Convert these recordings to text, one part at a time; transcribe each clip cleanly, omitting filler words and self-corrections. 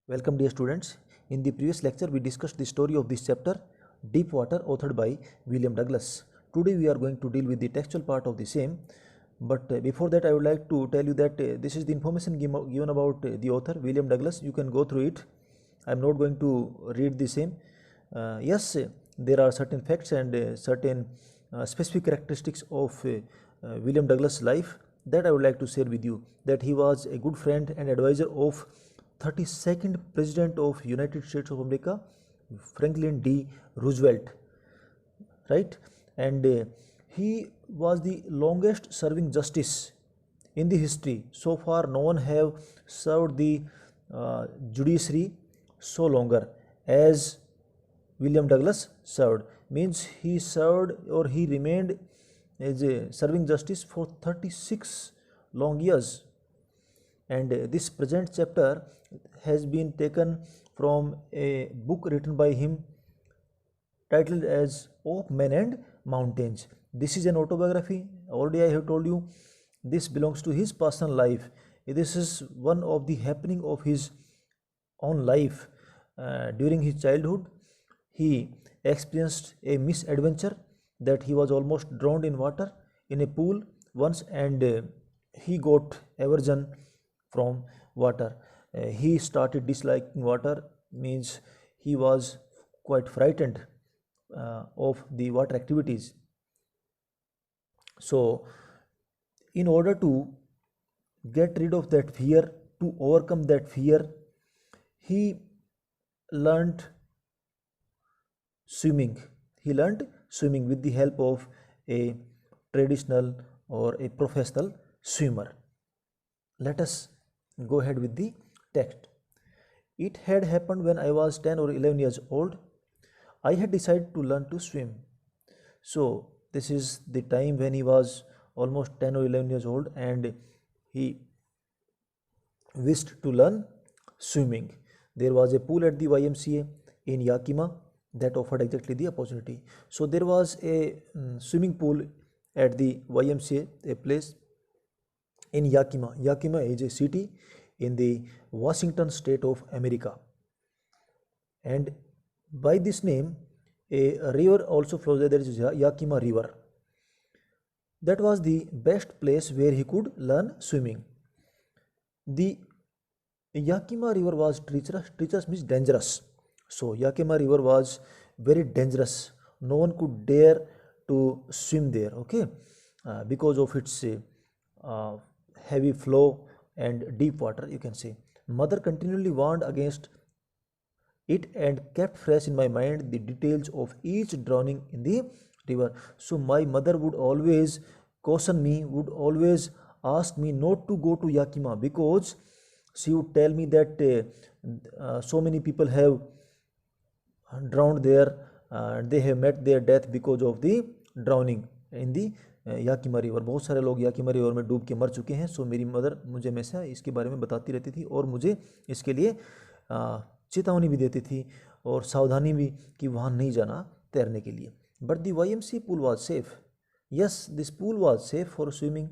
Welcome dear students. In the previous lecture we discussed the story of this chapter Deep Water, authored by William Douglas. Today we are going to deal with the textual part of the same, but before that I would like to tell you that this is the information given about the author William Douglas. You can go through it. I am not going to read the same. Yes, there are certain facts and certain specific characteristics of William Douglas' life that I would like to share with you. That he was a good friend and advisor of 32nd President of United States of America, Franklin D. Roosevelt, right? And he was the longest serving justice in the history. So far, no one have served the judiciary so longer as William Douglas served. Means he served or he remained as a serving justice for 36 long years. And this present chapter has been taken from a book written by him titled as Of Men and Mountains. This is an autobiography. Already I have told you this belongs to his personal life. This is one of the happening of his own life. During his childhood, he experienced a misadventure that he was almost drowned in water in a pool once, and he got aversion from water. He started disliking water, means he was quite frightened of the water activities. So in order to get rid of that fear, to overcome that fear, he learned swimming. He learned swimming with the help of a traditional or a professional swimmer. Let us go ahead with the text. It had happened when I was 10 or 11 years old. I had decided to learn to swim. So this is the time when he was almost 10 or 11 years old and he wished to learn swimming. There was a pool at the YMCA in Yakima that offered exactly the opportunity. So there was a swimming pool at the YMCA, a place in Yakima. Yakima is a city in the Washington state of America. And by this name, a river also flows there. There is Yakima River. That was the best place where he could learn swimming. The Yakima River was treacherous means dangerous. So Yakima River was very dangerous. No one could dare to swim there, okay, because of its heavy flow and deep water, you can say. Mother continually warned against it and kept fresh in my mind the details of each drowning in the river. So my mother would always caution me, would always ask me not to go to Yakima, because she would tell me that so many people have drowned there and they have met their death because of the drowning in the Yakima river. बहुत सारे लोग Yakima river में डूब के मर चुके हैं. सो मेरी मदर मुझे हमेशा इसके बारे में बताती रहती थी और मुझे इसके लिए चेतावनी भी देती थी और सावधानी भी कि वहाँ नहीं जाना तैरने के लिए. But the YMCA pool was safe. Yes, this pool was safe for swimming.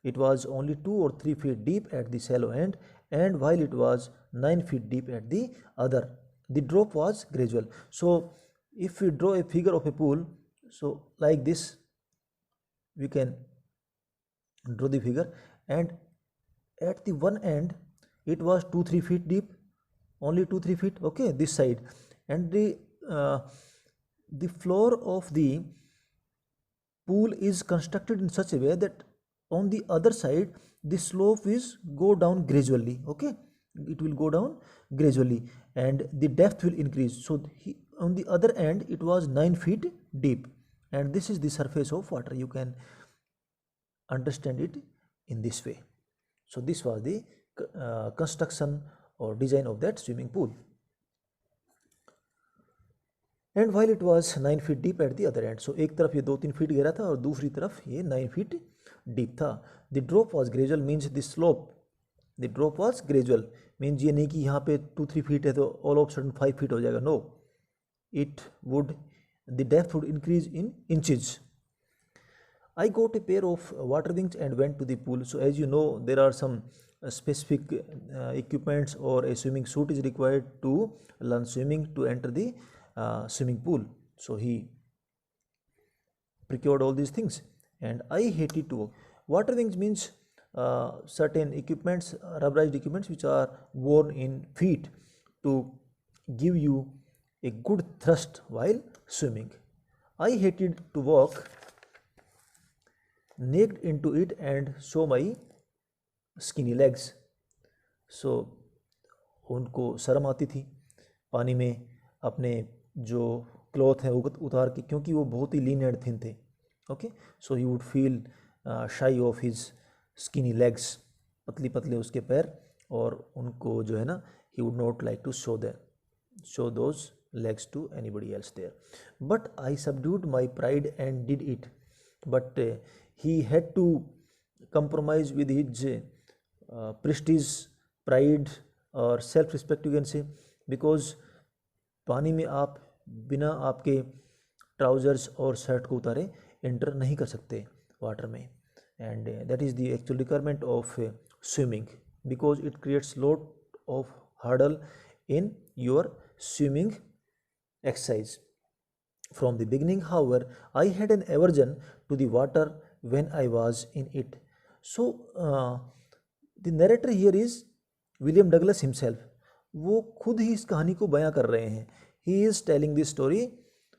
It was only 2 or 3 feet deep at the shallow end, and while it was 9 feet deep at the other. The drop was gradual. So if we draw a figure of a pool, so like this, we can draw the figure, and at the one end it was 2-3 feet deep, only 2-3 feet, okay, this side, and the floor of the pool is constructed in such a way that on the other side the slope is go down gradually, okay, it will go down gradually and the depth will increase. So on the other end it was 9 feet deep, and this is the surface of water. You can understand it in this way. So this was the construction or design of that swimming pool, and while it was 9 feet deep at the other end. So एक तरफ ये 2-3 feet गहरा था और दूसरी तरफ ये 9 feet deep था. The drop was gradual means the slope, the drop was gradual means ये नहीं कि यहाँ पे 2-3 feet है तो all of a sudden 5 feet हो जाएगा. No, it would, the depth would increase in inches. I got a pair of water wings and went to the pool. So as you know, there are some specific equipments or a swimming suit is required to learn swimming to enter the swimming pool. So he procured all these things. And I hated to walk. Water wings means certain equipments, rubberized equipments which are worn in feet to give you a good thrust while swimming. I hated to walk naked into it and show my skinny legs. So उनको शर्म आती थी पानी में अपने जो cloth है उतार के, क्योंकि वो बहुत ही लीन एंड थिन थे. Okay, so he would feel shy of his skinny legs, पतली पतले उसके पैर, और उनको जो है ना, he would not like to show those legs to anybody else there. But I subdued my pride and did it. But he had to compromise with his prestige, pride or self-respect you can say, because पानी में आप बिना आपके trousers और shirt को उतारे enter नहीं कर सकते वाटर में. And that is the actual requirement of swimming, because it creates lot of hurdle in your swimming exercise. From the beginning, however, I had an aversion to the water when I was in it. So, the narrator here is William Douglas himself. वो खुद ही इस कहानी को बयां कर रहे हैं. He is telling this story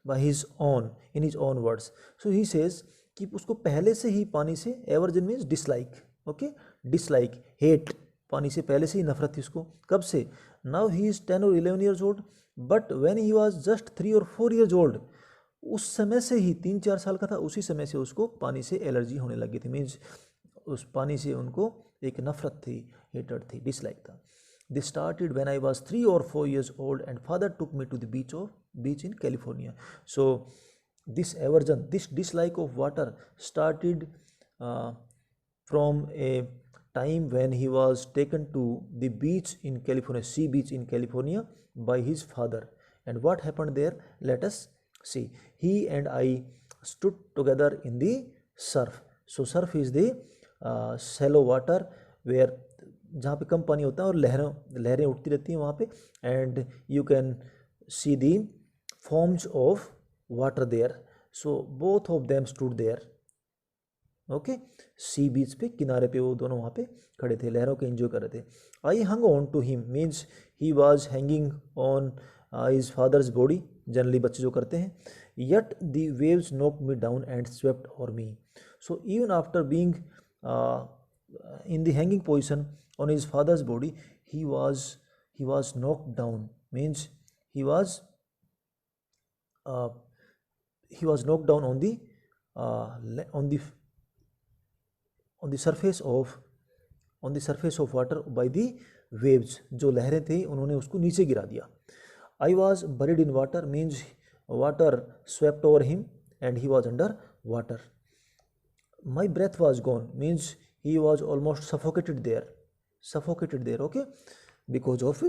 by his own, in his own words. So he says कि उसको पहले से ही पानी से, aversion means dislike, okay, dislike, hate, पानी से पहले से ही नफरत थी उसको. कब से? Now he is 10 or 11 years old, but when he was just 3 or 4 years old, उस समय से ही 3-4 साल का था, उसी समय से उसको पानी से एलर्जी होने लगी थी. मीन्स उस पानी से उनको एक नफरत थी, हेटेड थी, डिसलाइक था. This started when I was 3 or 4 years old and father took me to the beach in California. So this aversion, this dislike of water started from a time when he was taken to the beach in California, sea beach in California by his father. And what happened there? Let us see. He and I stood together in the surf. So surf is the shallow water where जहाँ पे कम पानी होता है और लहरें उठती रहती हैं वहाँ पे, and you can see the forms of water there. So both of them stood there. Okay, sea beach पे, किनारे पे वो दोनों वहाँ पे खड़े थे, लहरों के एंजॉय कर रहे थे. I hung on to him means he was hanging on his father's body, generally बच्चे जो करते हैं. Yet the waves knock me down and swept over me. So even after being in the hanging position on his father's body, he was knocked down means he was knocked down on the surface of water by the waves. जो लहरें थी उन्होंने उसको नीचे गिरा दिया. I was buried in water means water swept over him and he was under water. My breath was gone means he was almost suffocated there, okay, because of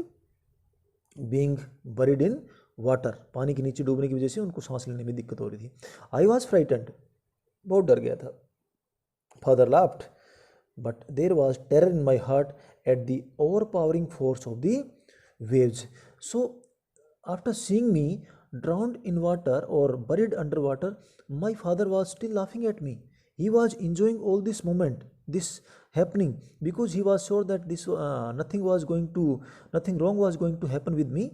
being buried in water. पानी के नीचे डूबने की वजह से उनको सांस लेने में दिक्कत हो रही थी. I was frightened, बहुत डर गया था. Father laughed, but there was terror in my heart at the overpowering force of the waves. So, after seeing me drowned in water or buried underwater, my father was still laughing at me. He was enjoying all this moment, this happening, because he was sure that nothing wrong was going to happen with me,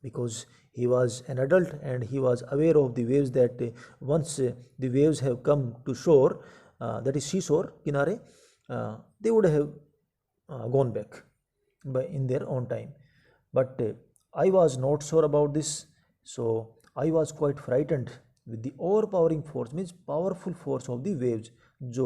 because he was an adult and he was aware of the waves, that once the waves have come to shore, that is seashore, kinare, they would have gone back in their own time. But I was not sure about this, so I was quite frightened with the overpowering force, means powerful force of the waves. जो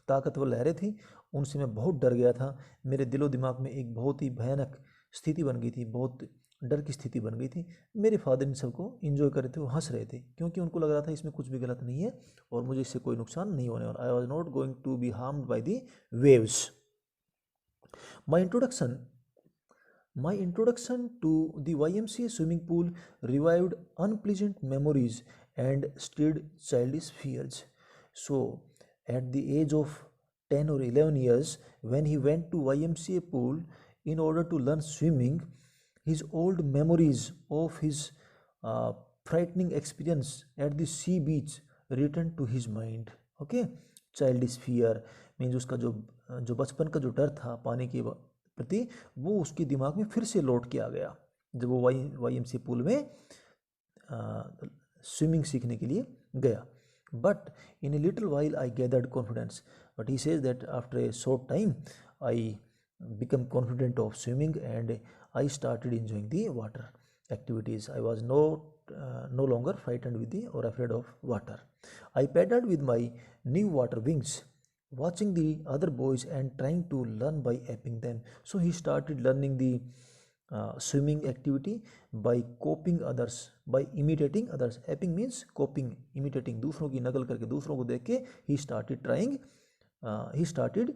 ताकतवर लहरें थी उनसे मैं बहुत डर गया था. मेरे दिलो दिमाग में एक बहुत ही भयानक स्थिति बन गई थी, बहुत डर की स्थिति बन गई थी. मेरे फादर इन सबको एंजॉय कर रहे थे, वो हंस रहे थे, क्योंकि उनको लग रहा था इसमें कुछ भी गलत नहीं है और मुझे इससे कोई नुकसान नहीं होने वाला. I was not going to be harmed by the waves. My introduction to the YMCA swimming pool revived unpleasant memories and stirred childish fears. So, at the age of 10 or 11 years, when he went to YMCA pool in order to learn swimming, his old memories of his frightening experience at the sea beach returned to his mind. Okay, childish fear means उसका जो बचपन का जो डर था पानी के प्रति, वो उसके दिमाग में फिर से लौट के आ गया जब वो YMCA पूल में स्विमिंग सीखने के लिए गया. But in a little while I gathered confidence. But he says that after a short time I became confident of swimming and I started enjoying the water activities. I was no longer frightened with the or afraid of water. I paddled with my new water wings, watching the other boys and trying to learn by aping them. So he started learning the swimming activity by copying others, by imitating others. Aping means copying, imitating, दूसरों की नकल करके दूसरों को देख के he started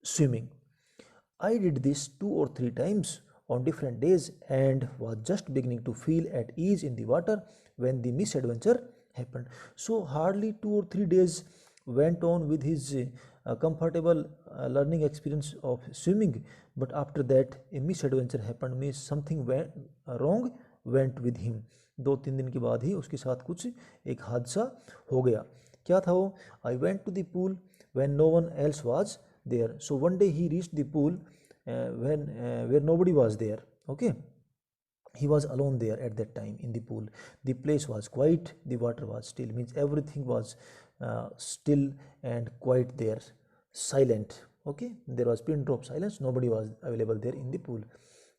swimming. I did this 2 or 3 times on different days and was just beginning to feel at ease in the water when the misadventure happened. So hardly 2 or 3 days went on with his comfortable learning experience of swimming, but after that a misadventure happened, means something wrong went with him. 2-3 दिन के बाद ही उसके साथ कुछ एक हादसा हो गया. क्या था वो? I went to the pool when no one else was there. So one day he reached the pool where nobody was there. Okay, he was alone there at that time in the pool. The place was quiet, the water was still, means everything was still and quiet there, silent. Okay, there was pin drop silence, nobody was available there in the pool,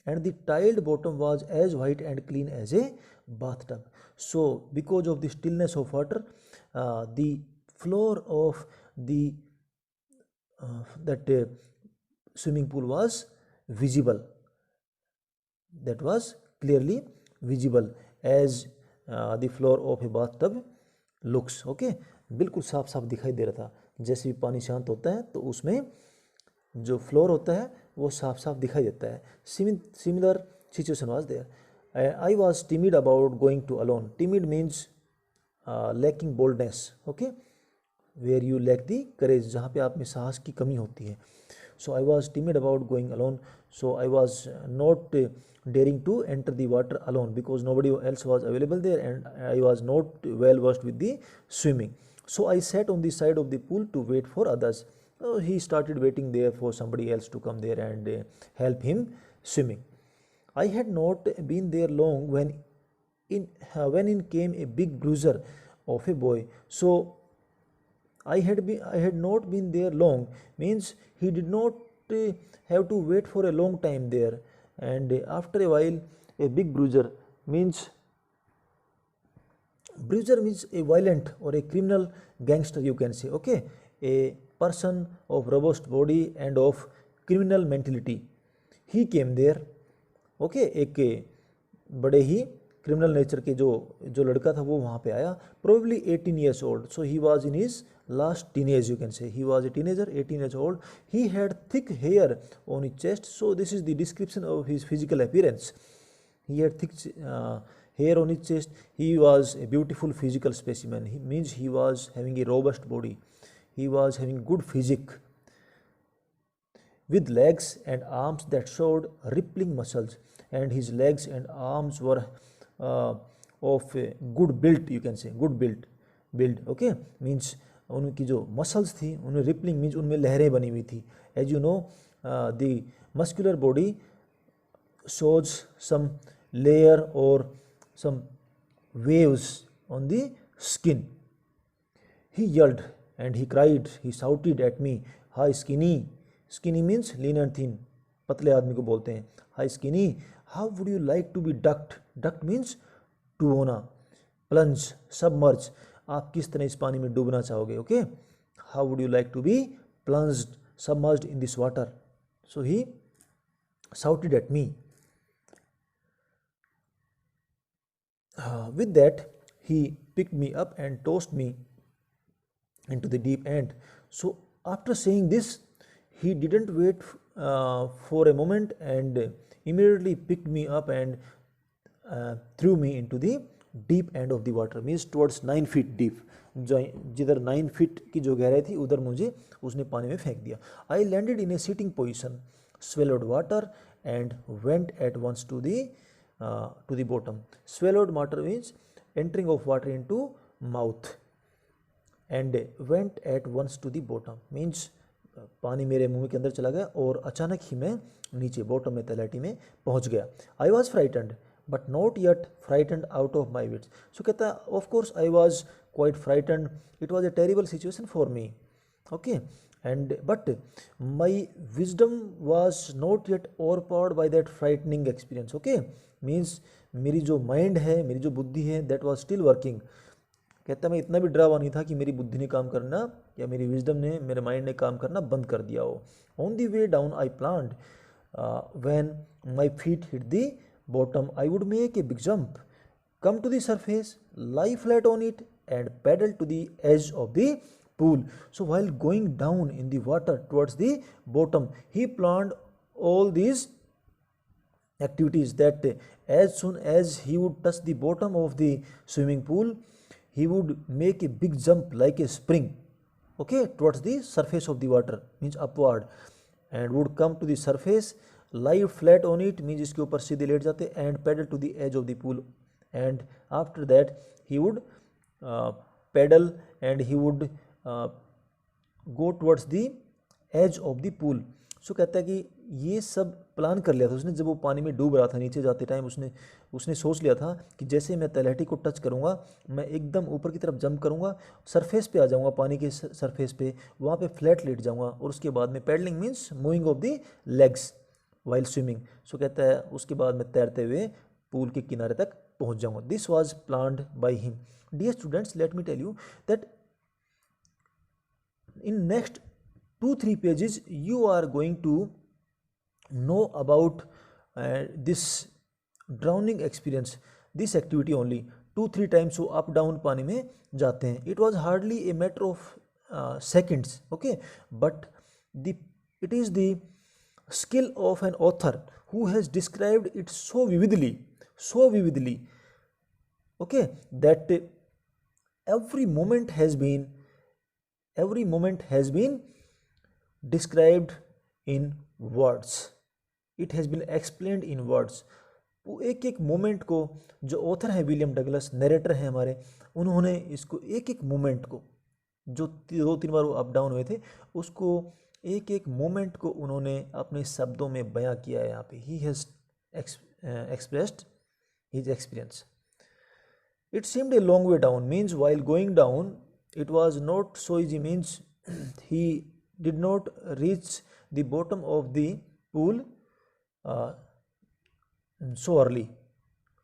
and the tiled bottom was as white and clean as a bathtub. So because of the stillness of water, the floor of the swimming pool was visible, that was clearly visible as the floor of a bathtub looks. Okay, बिल्कुल साफ साफ दिखाई दे रहा था. जैसे भी पानी शांत होता है तो उसमें जो फ्लोर होता है वो साफ साफ दिखाई देता है. Similar situation was there. I was timid about going to alone. Timid means lacking boldness. Okay, where you lack the courage, जहाँ पे आप में साहस की कमी होती है. So I was timid about going alone. So I was not daring to enter the water alone because nobody else was available there and I was not well versed with the swimming. So I sat on the side of the pool to wait for others. He started waiting there for somebody else to come there and help him swimming. I had not been there long when in came a big bruiser of a boy. So I had not been there long, means he did not have to wait for a long time there, and after a while a big bruiser means a violent or a criminal gangster, you can say. Okay, a person of robust body and of criminal mentality, he came there. Okay, एक बड़े ही criminal nature के जो लड़का था वो वहाँ पे आया. Probably 18 years old, so he was in his last teenage, you can say. He was a teenager, 18 years old. He had thick hair on his chest. So this is the description of his physical appearance. He had thick hair on his chest. He was a beautiful physical specimen. He means he was having a robust body. He was having good physique, with legs and arms that showed rippling muscles, and his legs and arms were of good build, you can say, good build. Okay, means उनकी जो muscles थी उनमें rippling means उनमें लहरें बनी हुई थी. As you know the muscular body shows some layer or some waves on the skin. He yelled and he cried, he shouted at me, "Hi skinny." Skinny means lean and thin, पतले आदमी को बोलते हैं. "Hi skinny, how would you like to be ducked?" Ducked means डुबोना. Plunge, submerge, आप किस तरह इस पानी में डूबना चाहोगे. Okay, how would you like to be plunged, submerged in this water? So he shouted at me. With that, he picked me up and tossed me into the deep end. So after saying this, he didn't wait for a moment and immediately picked me up and threw me into the deep end of the water means towards 9 feet deep, जो जिधर 9 feet की जो गहराई थी उधर मुझे उसने पानी में फेंक दिया। I landed in A sitting position, swallowed water and went at once to the bottom. Swallowed water means entering of water into mouth and went at once to the bottom means पानी मेरे मुंह के अंदर चला गया और अचानक ही मैं नीचे बॉटम में तलहटी में पहुंच गया। I was frightened but not yet frightened out of my wits. So कहता है of course I was quite frightened, it was a terrible situation for me, okay, and but my wisdom was not yet overpowered by that frightening experience, okay, means मेरी जो mind है, मेरी जो बुद्धि है, that was still working। कहता मैं इतना भी डरावा नहीं था कि मेरी बुद्धि ने काम करना या मेरी विजडम ने, मेरे माइंड ने काम करना बंद कर दिया हो। On the way down I planned when my feet hit the bottom I would make a big jump, come to the surface, lie flat on it and paddle to the edge of the pool. So while going down in the water towards the bottom, he planned all these activities that as soon as he would touch the bottom of the swimming pool, he would make a big jump like a spring, okay, towards the surface of the water means upward, and would come to the surface, lie flat on it means इसके ऊपर सीधे late जाते, and paddle to the edge of the pool, and after that he would paddle and he would go towards the edge of the pool. सो कहता है कि ये सब plan कर लिया था उसने जब वो पानी में डूब रहा था नीचे जाते टाइम, उसने सोच लिया था कि जैसे मैं तलहटी को टच करूँगा मैं एकदम ऊपर की तरफ जंप करूँगा, सरफेस पे आ जाऊँगा, पानी के सरफेस पे, वहाँ पे फ्लैट लेट जाऊँगा और उसके बाद में paddling means moving of the legs while swimming. So कहता है उसके बाद में तैरते हुए पूल के किनारे तक पहुंच जाऊंगा। This was planned by him. Dear students, let me tell you that in next 2-3 pages you are going to know about this drowning experience, this activity only। 2-3 times वो अप डाउन पानी में जाते हैं। It was hardly a matter of seconds, okay, but it is the skill of an author who has described it so vividly, okay, that every moment has been described in words, it has been explained in words। वो एक एक moment को, जो author है William Douglas, narrator है हमारे, उन्होंने इसको एक एक मोमेंट को, जो 2-3 बार वो अप डाउन हुए थे, उसको एक एक मोमेंट को उन्होंने अपने शब्दों में बयां किया है। यहाँ पे he has expressed his experience। It seemed a long way down means while going down it was not so easy means he did not reach the bottom of the pool so early,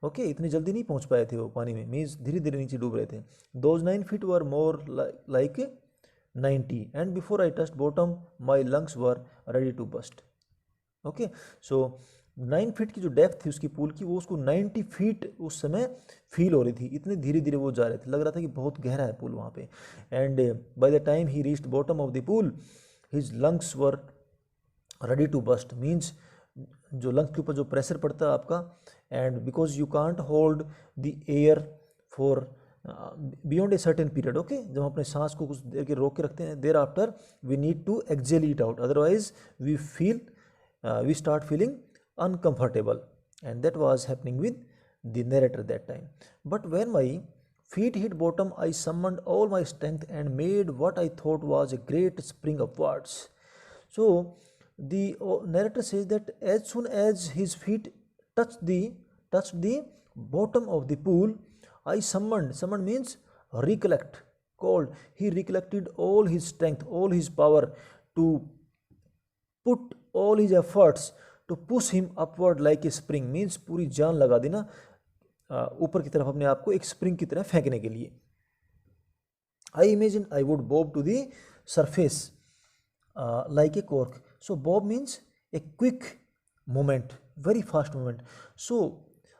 okay, इतनी जल्दी नहीं पहुंच पाए थे वो पानी में, means धीरे धीरे नीचे डूब रहे थे। Those 9 feet were more like 90 and before I touched bottom my lungs were ready to burst, okay। So 9 feet की जो डेप्थ थी उसकी पूल की, वो उसको 90 फीट उस समय फील हो रही थी, इतने धीरे धीरे वो जा रहे थे, लग रहा था कि बहुत गहरा है पूल वहाँ पे। And by the time he reached bottom of the pool his lungs were ready to burst means जो लंग्स के ऊपर जो प्रेशर पड़ता है आपका, and because you can't hold the air for beyond a certain period, okay, जब हम अपने सांस को कुछ देर के रोक के रखते हैं, thereafter we need to exhale it out, otherwise we start feeling uncomfortable, and that was happening with the narrator that time। But when my feet hit bottom I summoned all my strength and made what I thought was a great spring upwards। So the narrator says that as soon as his feet touched the bottom of the pool, I summoned means called, he recollected all his strength, all his power to put all his efforts to push him upward like a spring means पूरी जान लगा देना ऊपर की तरफ अपने आप को एक स्प्रिंग की तरह फेंकने के लिए। I imagined I would bob to the surface like a cork। So bob means a quick moment, very fast moment। So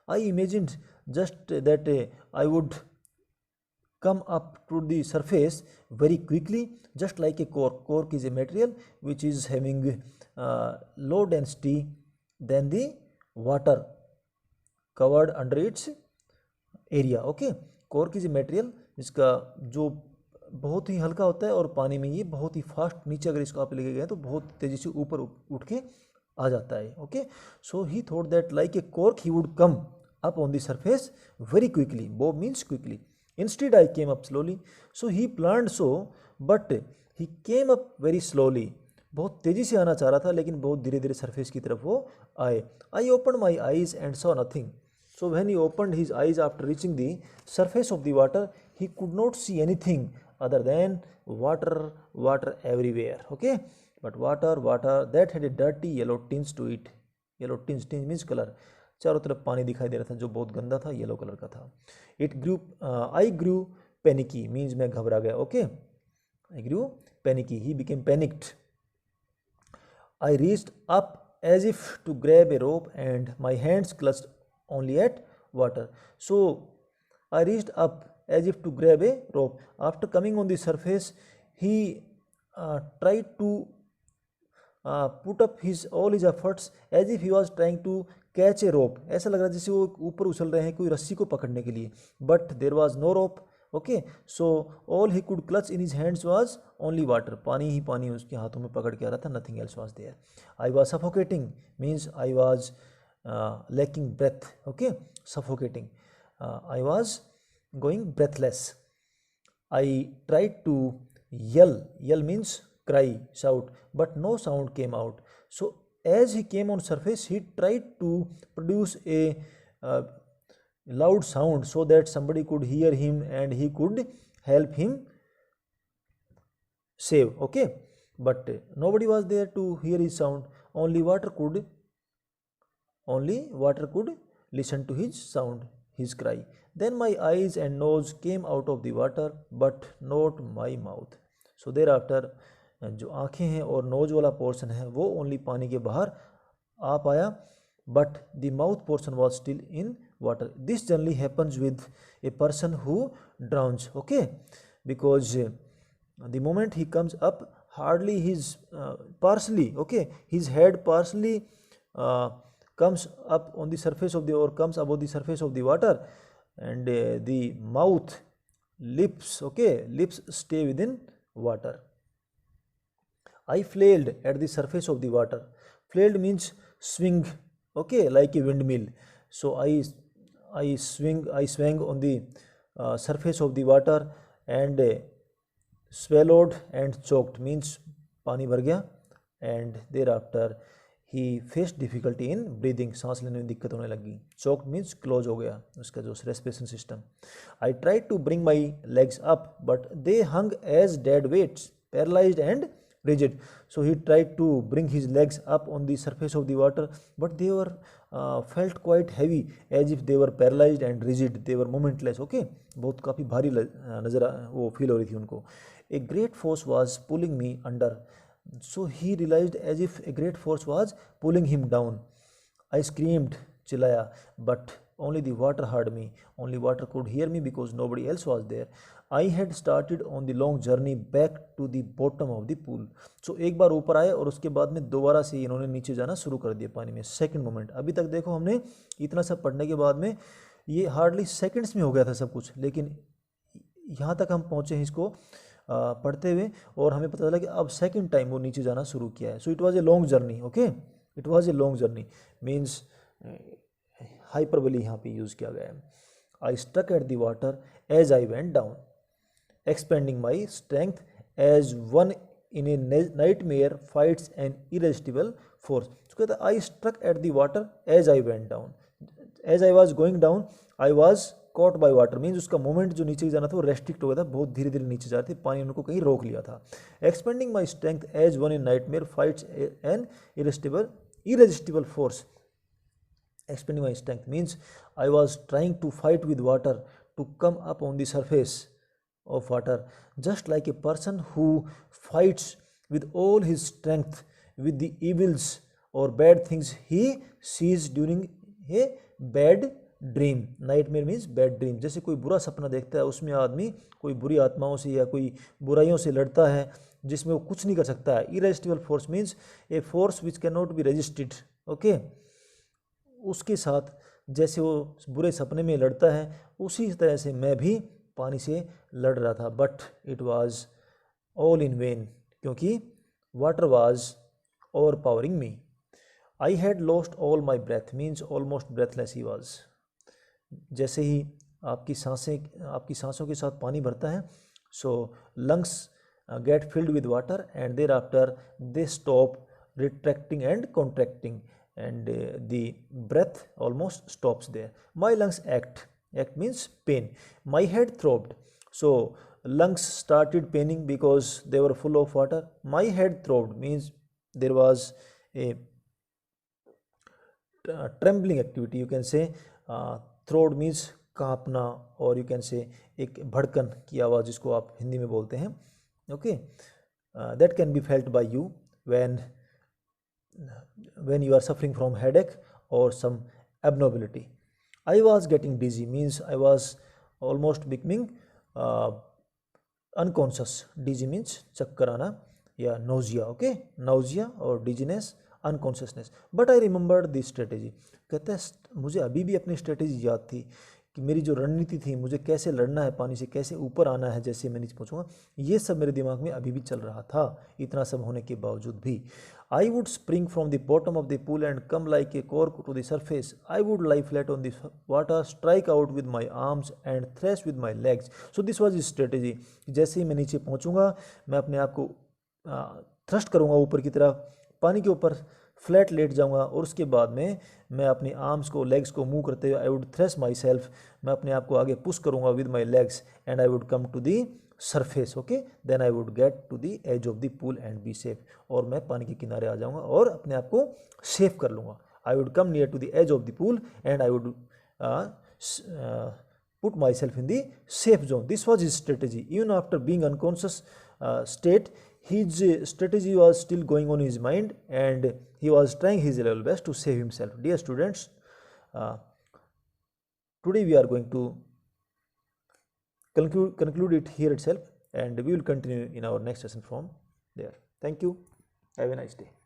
I imagined just that I would come up to the surface very quickly just like a cork। Cork is a material which is having low density than the water covered under its area. Okay, cork is a material जिसका जो बहुत ही हल्का होता है और पानी में ये बहुत ही फास्ट नीचे अगर इसको आप लेके गए तो बहुत तेजी से ऊपर उठ के आ जाता है। Okay, so he thought that like a cork he would come up on the surface very quickly. Bob means quickly. Instead I came up slowly. So he planned so but he came up very slowly. बहुत तेजी से आना चाह रहा था लेकिन बहुत धीरे धीरे सरफेस की तरफ वो आए। I open my eyes and saw nothing. So when he opened his eyes after reaching the surface of the water, he could not see anything other than water everywhere. Okay, but water that had a dirty yellow tinge to it. Yellow tinge means color. चारों तरफ पानी दिखाई दे रहा था जो बहुत गंदा था, येलो कलर का था। I grew panicky means मैं घबरा गया। Okay, I grew panicky. He became panicked. I reached up as if to grab a rope and my hands clutched only at water. So I reached up as if to grab a rope. After coming on the surface, he tried to put up all his efforts as if he was trying to catch a rope. ऐसा लग रहा जैसे वो ऊपर उछल रहे हैं कोई रस्सी को पकड़ने के लिए, but there was no rope. Okay, so all he could clutch in his hands was only water. पानी ही पानी उसके हाथों में पकड़ के आ रहा था, nothing else was there. I was suffocating means I was lacking breath. Okay, suffocating. I was going breathless. I tried to yell. Yell means cry, shout, but no sound came out. So as he came on surface, he tried to produce a loud sound so that somebody could hear him and he could help him save. Okay, but nobody was there to hear his sound. Only water could listen to his sound, his cry. Then my eyes and nose came out of the water, but not my mouth. So thereafter जो आँखें हैं और knows वाला portion है वो only पानी के बाहर आ पाया, but the mouth portion was still in water. This generally happens with a person who drowns. Okay, because the moment he comes up, hardly his partially, okay, his head partially comes up on the surface of the or comes above the surface of the water, and the mouth, lips, okay, lips stay within water. I flailed at the surface of the water. Flailed means swing, okay, like a windmill. So I swung on the surface of the water and swallowed and choked means पानी भर गया, and thereafter he faced difficulty in breathing. सांस लेने में दिक्कत होने लगी. Choked means close हो गया उसका जो respiration system. I tried to bring my legs up, but they hung as dead weights, paralyzed and rigid. So he tried to bring his legs up on the surface of the water, but they were felt quite heavy, as if they were paralyzed and rigid. They were momentless. Okay, बहुत काफ़ी भारी नजर वो feel हो रही थी उनको. A great force was pulling me under. So he realized as if a great force was pulling him down. I screamed, chillaya, but only the water heard me. Only water could hear me because nobody else was there. I had started on the long journey back to the bottom of the pool. So एक बार ऊपर आए और उसके बाद में दोबारा से इन्होंने नीचे जाना शुरू कर दिया पानी में. Second moment. अभी तक देखो हमने इतना सब पढ़ने के बाद में ये हार्डली सेकंड्स में हो गया था सब कुछ, लेकिन यहाँ तक हम पहुँचे हैं इसको पढ़ते हुए और हमें पता चला कि अब सेकंड टाइम वो नीचे जाना शुरू किया है. So it was a long journey. Okay, it was a long journey means hyperbole यहाँ पे यूज़ किया गया है. I stuck at the water as I went down, expanding my strength as one in a nightmare fights an irresistible force. उसको कहता है I struck at the water as I went down. As I was going down I was caught by water means उसका moment जो नीचे जाना था वो restrict हो गया था, बहुत धीरे धीरे नीचे जा रहे थे, पानी उनको कहीं रोक लिया था. Expanding my strength as one in nightmare fights an irresistible force. Expanding my strength means I was trying to fight with water to come up on the surface of water, just like a person who fights with all his strength with the evils or bad things he sees during a bad dream. Nightmare means bad dream. जैसे कोई बुरा सपना देखता है उसमें आदमी कोई बुरी आत्माओं से या कोई बुराइयों से लड़ता है जिसमें वो कुछ नहीं कर सकता है. Irresistible force means a force which cannot be resisted. Okay, उसके साथ जैसे वो बुरे सपने में लड़ता है उसी तरह से मैं भी पानी से लड़ रहा था, but it was all in vain, क्योंकि water was overpowering me. I had lost all my breath means almost breathless he was. जैसे ही आपकी सांसों के साथ पानी भरता है, so lungs get filled with water and thereafter they stop retracting and contracting and the breath almost stops there. My lungs act means pain. My head throbbed, so lungs started paining because they were full of water. My head throbbed means there was a trembling activity, you can say. Throbbed means कांपना, और you can say एक भड़कन की आवाज़ जिसको आप हिंदी में बोलते हैं, okay. That can be felt by you when you are suffering from headache or some abnormality. I was getting dizzy means I was almost becoming unconscious. Dizzy means चक्कर आना या nausea, okay, nausea और dizziness, unconsciousness. But I remembered this strategy. कहते हैं मुझे अभी भी अपनी स्ट्रेटेजी याद थी कि मेरी जो रणनीति थी, मुझे कैसे लड़ना है पानी से, कैसे ऊपर आना है, जैसे मैं नीचे पहुँचूँगा, ये सब मेरे दिमाग में अभी भी चल रहा था इतना सब होने के बावजूद भी। I would spring from the bottom of the pool and come like a cork to the surface. I would lie flat on the water, strike out with my arms and thrash with my legs. So this was his strategy. जैसे ही मैं नीचे पहुँचूँगा, मैं अपने आप को thrust करूँगा ऊपर की तरफ, पानी के ऊपर फ्लैट लेट जाऊंगा, और उसके बाद में मैं अपनी आर्म्स को, लेग्स को मूव करते हुए I would thresh myself, मैं अपने आप को आगे पुश करूंगा with my legs and I would come to the surface, okay, then I would get to the edge of the pool and be safe, और मैं पानी के किनारे आ जाऊंगा और अपने आप को सेफ कर लूँगा। I would come near to the edge of the pool and I would put myself in the safe zone. This was his strategy. Even after being unconscious state, his strategy was still going on in his mind and he was trying his level best to save himself. Dear students, today we are going to conclude it here itself, and we will continue in our next session from there. Thank you. Have a nice day.